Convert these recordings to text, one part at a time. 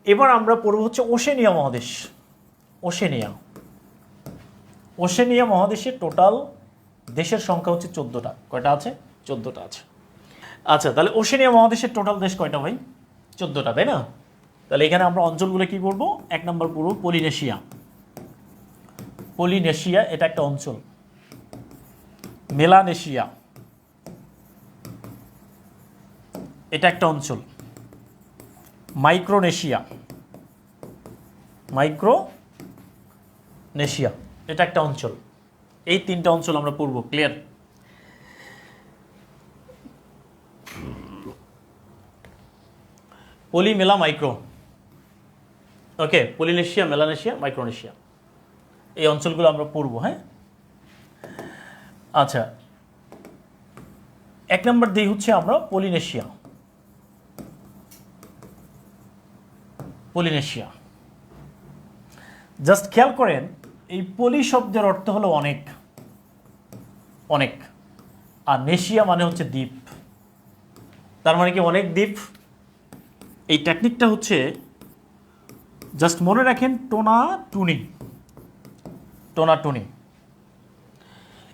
এবার আমরা পড়ব হচ্ছে ওশেনিয়া মহাদেশ। ওশেনিয়া ওশেনিয়া মহাদেশের টোটাল দেশের সংখ্যা হচ্ছে 14টা। কয়টা আছে? 14টা আছে। আচ্ছা, তাহলে ওশেনিয়া মহাদেশের টোটাল দেশ কয়টা ভাই? 14টা, তাই না? তাহলে এখানে আমরা অঞ্চলগুলো কি করব? 1 নম্বর পড়ব পলিনেশিয়া। পলিনেশিয়া এটা একটা অঞ্চল। মেলানেশিয়া এটা একটা অঞ্চল। মাইক্রোনেশিয়া মাইক্রোনেশিয়া এটা একটা অঞ্চল। এই 3টা অঞ্চল আমরা পড়ব। ক্লিয়ার? পলি, মেলা, মাইক্রো। ওকে, পলিনেশিয়া, মেলানেশিয়া, মাইক্রোনেশিয়া, এই অঞ্চলগুলো আমরা পড়ব। হ্যাঁ, আচ্ছা, 1 নম্বর দিই হচ্ছে আমরা পলিনেশিয়া। পলিনেশিয়া, জাস্ট খেয়াল করেন, এই পলি শব্দের অর্থ হলো অনেক, অনেক, আর নেশিয়া মানে হচ্ছে দ্বীপ। তার মানে কি অনেক দ্বীপ। এই টেকনিকটা হচ্ছে জাস্ট মনে রাখেন, টোনা টুনি। টোনা টুনি,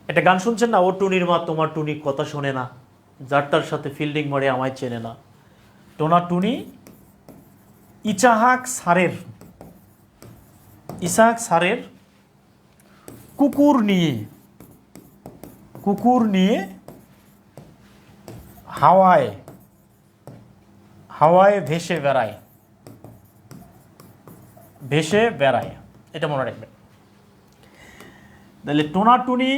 একটা গান শুনছেন না? ও টুনির মা তোমার টুনি কথা শোনে না, যার তার সাথে ফিল্ডিং মারে আমায় চেনে না। টোনা টুনি ইসাহাক সারের কুকুর নিয়ে হাওয়ায় ভেসে বেড়ায়। এটা মনে রাখবেন। তাহলে টোনা টুনি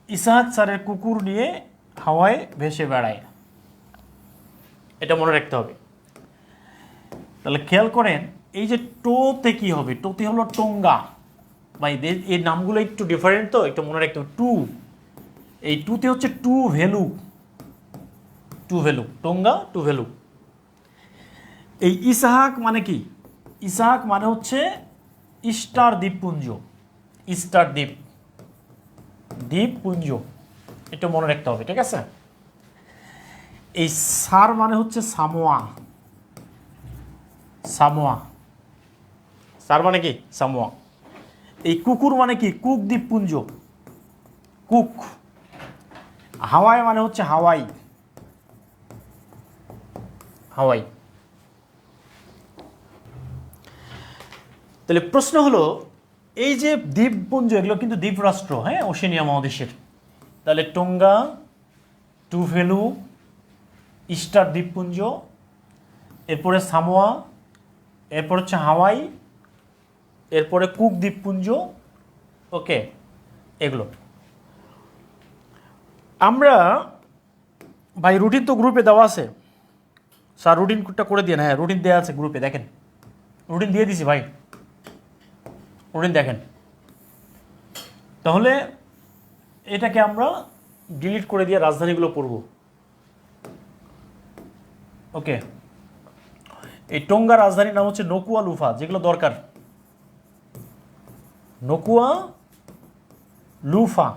ইসাহাক সারের কুকুর নিয়ে হাওয়ায় ভেসে বেড়ায়, এটা মনে রাখতে হবে। তাহলে খেয়াল করেন, এই যে টোতে কি হবে? টোতে হলো টোঙ্গা। ভাই এই নামগুলো একটু ডিফারেন্ট, তো একটু মনে রাখতে হবে। টু, এই টুতে হচ্ছে Tuvalu, Tonga Tuvalu. এই ইসাহাক মানে কি? ইসাহাক মানে হচ্ছে ইস্টার দ্বীপপুঞ্জ। ইস্টার দ্বীপপুঞ্জ, এটা মনে রাখতে হবে। ঠিক আছে? এই সার মানে হচ্ছে সামোয়া। সার মানে কি? সামোয়া। এই কুকুর মানে কি? কুক দ্বীপপুঞ্জ, কুক। হাওয়াই মানে হচ্ছে হাওয়াই। তাহলে প্রশ্ন হলো, এই যে দ্বীপপুঞ্জ, এগুলো কিন্তু দ্বীপরাষ্ট্র, হ্যাঁ, ওশেনিয়া মহাদেশের। তাহলে টোঙ্গা, টুভেলু, ইস্টার দ্বীপপুঞ্জ, এরপরে সামোয়া, এরপর হচ্ছে হাওয়াই, এরপরে কুক দ্বীপপুঞ্জ। ওকে, এগুলো আমরা, ভাই রুটিন তো গ্রুপে দেওয়া আছে, স্যার রুটিনটা করে দিয়ে। হ্যাঁ, রুটিন দেওয়া আছে গ্রুপে, দেখেন, রুটিন দিয়ে দিছি ভাই, রুটিন দেখেন। তাহলে এটাকে আমরা ডিলিট করে দিয়ে রাজধানীগুলো পড়ব। ওকে, এই টোঙ্গা রাজধানীর নাম হচ্ছে নকুয়া লুফা, যেগুলো দরকার। নকুয়া লুফা।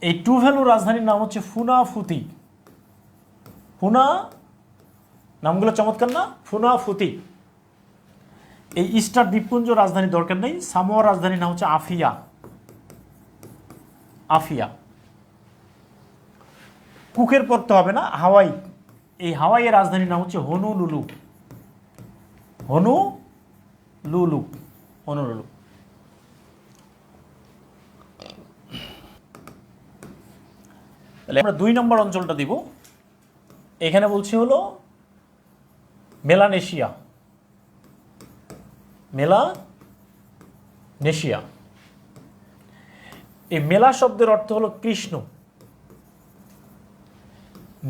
এই টুভেলু রাজধানীর নাম হচ্ছে ফুনাফুতি। নামগুলো চমৎকার না? ফুনাফুতি। এই ইস্টার দ্বীপপুঞ্জ রাজধানী দরকার নেই। সামোয়া রাজধানীর নাম হচ্ছে আফিয়া। কুকের পড়তে হবে না, হাওয়াই। এই হাওয়াইয়ের রাজধানীর নাম হচ্ছে হনুলুলু। তাহলে আমরা 2 নম্বর অঞ্চলটা দিব। এখানে বলছি হলো মেলানেশিয়া। এই মেলা শব্দের অর্থ হলো কৃষ্ণ।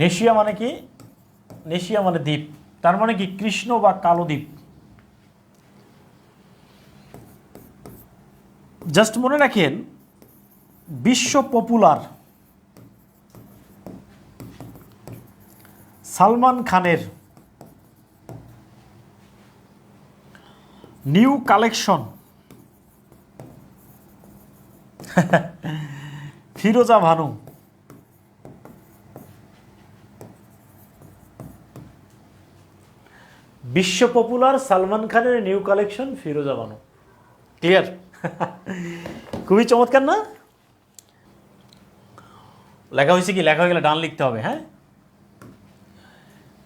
নেশিয়া মানে কি? নেশিয়া মানে দ্বীপ। তার মানে কি? কৃষ্ণ বা কালো দ্বীপ। জাস্ট মনে রাখেন, বিশ্ব পপুলার সালমান খানের নিউ কালেকশন ফিরোজা ভানু, বিশ্ব পপুলার সালমান খানের নিউ কালেকশন ফিরোজা বানু। ক্লিয়ার? খুবই চমৎকার না? লেখা হয়েছে কি? লেখা হয়ে গেলে ডান লিখতে হবে। হ্যাঁ,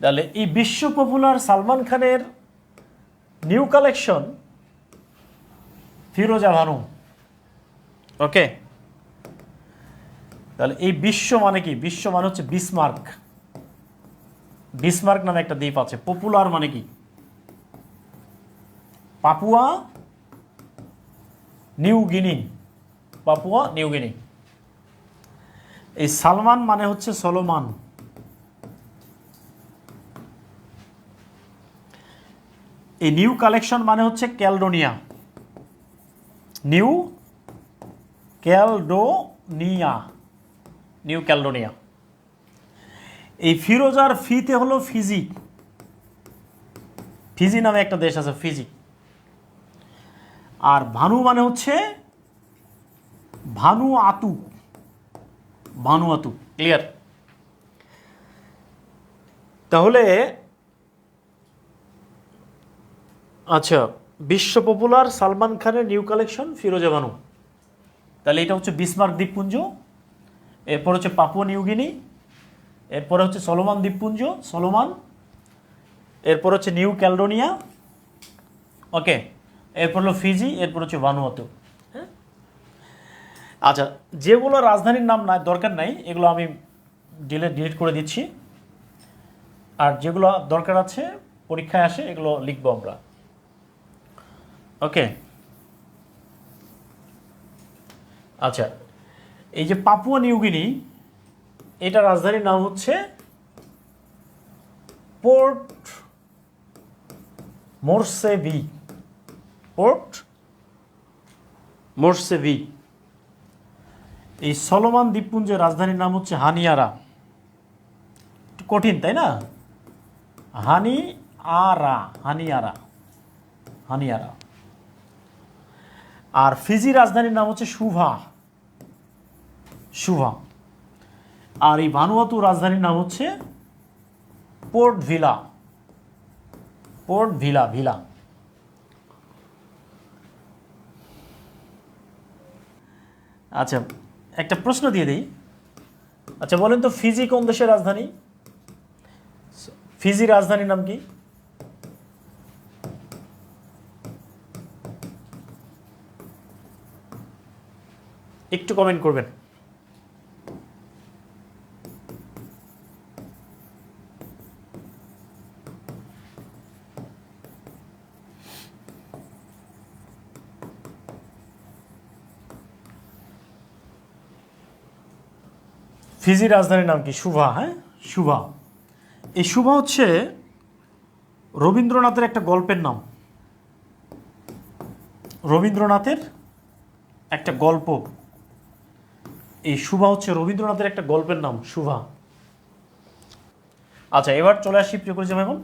তাহলে এই বিশ্ব পপুলার সালমান খানের নিউ কালেকশন ফিরোজা বানু। ওকে, তাহলে এই বিশ্ব মানে কি? বিশ্ব মানে হচ্ছে বিসমার্ক। বিসমার্ক নামে একটা দ্বীপ আছে। পপুলার মানে কি? Papua New Guinea. Papua New Guinea. এই সালমান মানে হচ্ছে সলোমান। এই নিউ কালেকশন মানে হচ্ছে ক্যালডোনিয়া। New ক্যালডোনিয়া, new ক্যালডোনিয়া। এই ফিরোজার ফিতে হলো ফিজি। ফিজি নামে একটা দেশ আছে, ফিজি। আর ভানু মানে হচ্ছে ভানুয়াতু। ভানুয়াতু। ক্লিয়ার? তাহলে আচ্ছা, বিশ্ব পপুলার সালমান খানের নিউ কালেকশন ফিরোজা বানু। তাহলে এটা হচ্ছে বিসমার্ক দ্বীপপুঞ্জ, এরপর হচ্ছে পাপুয়া নিউগিনি, এরপরে হচ্ছে সলোমান দ্বীপপুঞ্জ, সলোমান, এরপর হচ্ছে নিউ ক্যালডোনিয়া। ওকে, এরপর হলো ফিজি, এরপর হচ্ছে ভানুয়াতু। হ্যাঁ, আচ্ছা, যেগুলো রাজধানীর নাম না দরকার নাই এগুলো আমি ডিলিট করে দিচ্ছি, আর যেগুলো দরকার আছে পরীক্ষায় আসে এগুলো লিখবো আমরা। ওকে, আচ্ছা, এই যে পাপুয়া নিউগিনি, এটা রাজধানীর নাম হচ্ছে পোর্ট মোরসেভি। পোর্ট মোরসেভি। এই সলোমান দ্বীপপুঞ্জের রাজধানীর নাম হচ্ছে হানিয়ারা। একটু কঠিন তাই না? হানিয়ারা, হানিয়ারা, হানিয়ারা। আর ফিজি রাজধানীর নাম হচ্ছে সুভা। সুভা। আর এই ভানুয়াতু রাজধানীর নাম হচ্ছে port villa. Port villa, villa. আচ্ছা, একটা প্রশ্ন দিয়ে দিই। আচ্ছা বলেন তো, ফিজি কোন দেশের রাজধানী? ফিজি রাজধানীর নাম কি? একটু কমেন্ট করবেন। ফিজি রাজধানীর নাম কি? সুভা। হ্যাঁ, সুভা। এই সুভা হচ্ছে রবীন্দ্রনাথের একটা গল্পের নাম। রবীন্দ্রনাথের একটা গল্প। এই সুভা হচ্ছে রবীন্দ্রনাথের একটা গল্পের নাম, সুভা। আচ্ছা, এবার চলে আসি প্রিয় পরিচয় এখন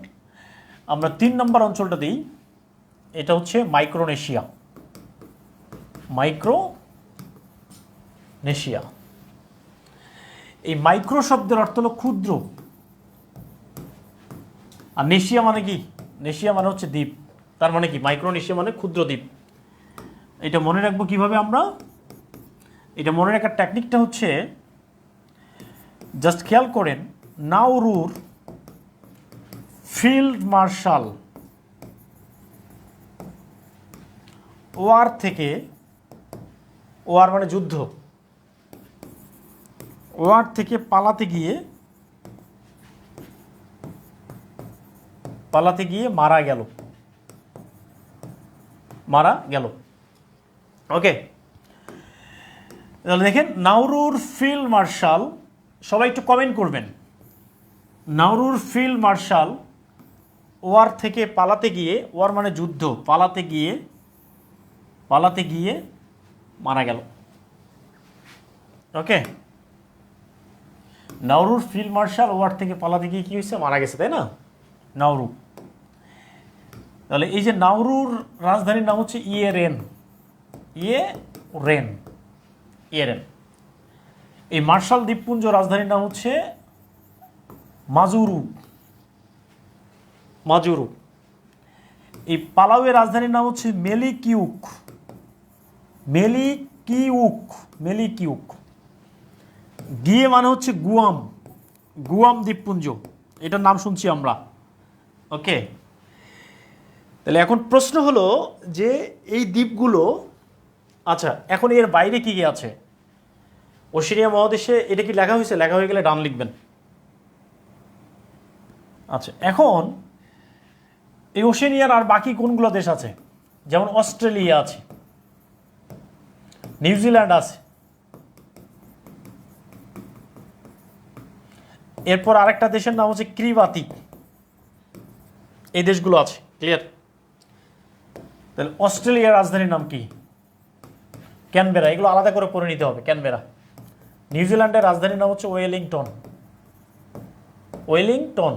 আমরা 3 নম্বর অঞ্চলটা দিই। এটা হচ্ছে মাইক্রোনেশিয়া। মাইক্রোনেশিয়া। এই মাইক্রো শব্দের অর্থ হলো ক্ষুদ্র। আর নেশিয়া মানে কি? নেশিয়া মানে হচ্ছে দ্বীপ। তার মানে কি? মাইক্রোনেশিয়া মানে ক্ষুদ্র দ্বীপ। এটা মনে রাখবো কিভাবে আমরা? এটা মনে রাখার টেকনিকটা হচ্ছে, জাস্ট খেয়াল করেন, নাউরুর ফিল্ড মার্শাল ওয়ার থেকে, ওয়ার মানে যুদ্ধ, ওয়ার থেকে পালাতে গিয়ে মারা গেল। মারা গেল। ওকে, তাহলে দেখেন, নাউরুর ফিল্ড মার্শাল, সবাই একটু কমেন্ট করবেন। নাউরুর ফিল্ড মার্শাল ওয়ার থেকে পালাতে গিয়ে, ওয়ার মানে যুদ্ধ, পালাতে গিয়ে মারা গেল। ওকে, নাউরুর ফিল্ড মার্শাল ওয়ার থেকে পালাতে গিয়ে কি হয়েছে? মারা গেছে, তাই না? নাউরু। তাহলে এই যে নাউরুর রাজধানীর নাম হচ্ছে ইয়েরেন। ইয়েরেন। ইয়েরেন। এই মার্শাল দ্বীপপুঞ্জ রাজধানীর নাম হচ্ছে মাজুরু। মাজুরু। এই পালাউয়ের রাজধানীর নাম হচ্ছে মেলিকিউক। মেলিকিউক, মেলিকিউক। গিয়ে মানে হচ্ছে গুয়াম, গুয়াম দ্বীপপুঞ্জ, এটার নাম শুনছি আমরা। ওকে, তাহলে এখন প্রশ্ন হলো যে এই দ্বীপগুলো, আচ্ছা এখন এর বাইরে কি কি আছে ওশেনিয়া মহাদেশে, এটা কি লেখা হয়েছে? লেখা হয়ে গেলে ডান লিখবেন। আচ্ছা এখন এই ওশেনিয়ার আর বাকি কোনগুলো দেশ আছে? যেমন অস্ট্রেলিয়া আছে, নিউজিল্যান্ড আছে, এরপর আরেকটা দেশের নাম হচ্ছে ক্রিবাতি। এই দেশগুলো আছে, ক্লিয়ার? তাহলে অস্ট্রেলিয়ার রাজধানীর নাম কি? ক্যানবেরা। এগুলো আলাদা করে পড়ে নিতে হবে, ক্যানবেরা। নিউজিল্যান্ডের রাজধানীর নাম হচ্ছে ওয়েলিংটন, ওয়েলিংটন।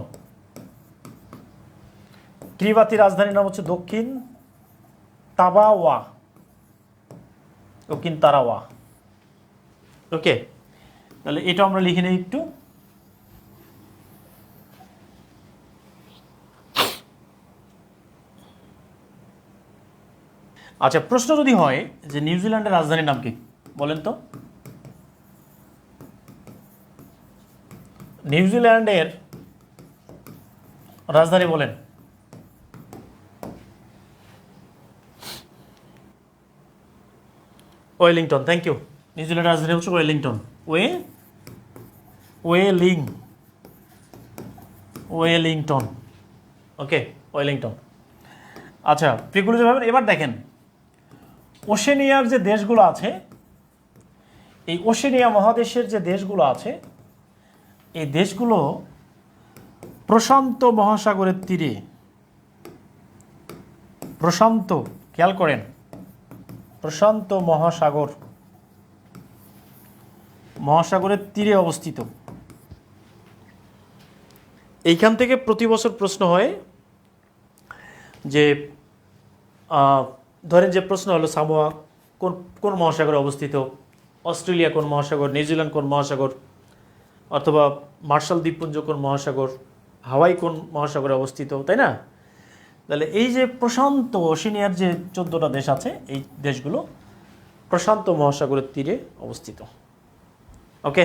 ক্রিবাতি রাজধানীর নাম হচ্ছে দক্ষিণ তাবাওয়া, দক্ষিণ তারাওয়া। ওকে, তাহলে এটা আমরা লিখে নিই একটু। আচ্ছা প্রশ্ন যদি হয় যে নিউজিল্যান্ডের রাজধানীর নাম কি, বলেন তো? নিউজিল্যান্ডের রাজধানী বলেন। Wellington, thank you. নিউজিল্যান্ডের রাজধানী হচ্ছে ওয়েলিংটন। ওয়েলিংটন। ওকে, ওয়েলিংটন। আচ্ছা প্রিয়গুলো যে ভাবেন, এবার দেখেন ওশেনিয়ার যে দেশগুলো আছে, এই ওশেনিয়া মহাদেশের যে দেশগুলো আছে, এই দেশগুলো প্রশান্ত মহাসাগরের তীরে, প্রশান্ত, খেয়াল করেন, প্রশান্ত মহাসাগরের তীরে অবস্থিত। এইখান থেকে প্রতি বছর প্রশ্ন হয় যে ধরেন যে প্রশ্ন হলো সামোয়া কোন কোন মহাসাগরে অবস্থিত, অস্ট্রেলিয়া কোন মহাসাগর, নিউজিল্যান্ড কোন মহাসাগর, অথবা মার্শাল দ্বীপপুঞ্জ কোন মহাসাগর, হাওয়াই কোন মহাসাগরে অবস্থিত, তাই না? তাহলে এই যে প্রশান্ত ওশেনিয়ার যে 14টা দেশ আছে, এই দেশগুলো প্রশান্ত মহাসাগরের তীরে অবস্থিত। ওকে।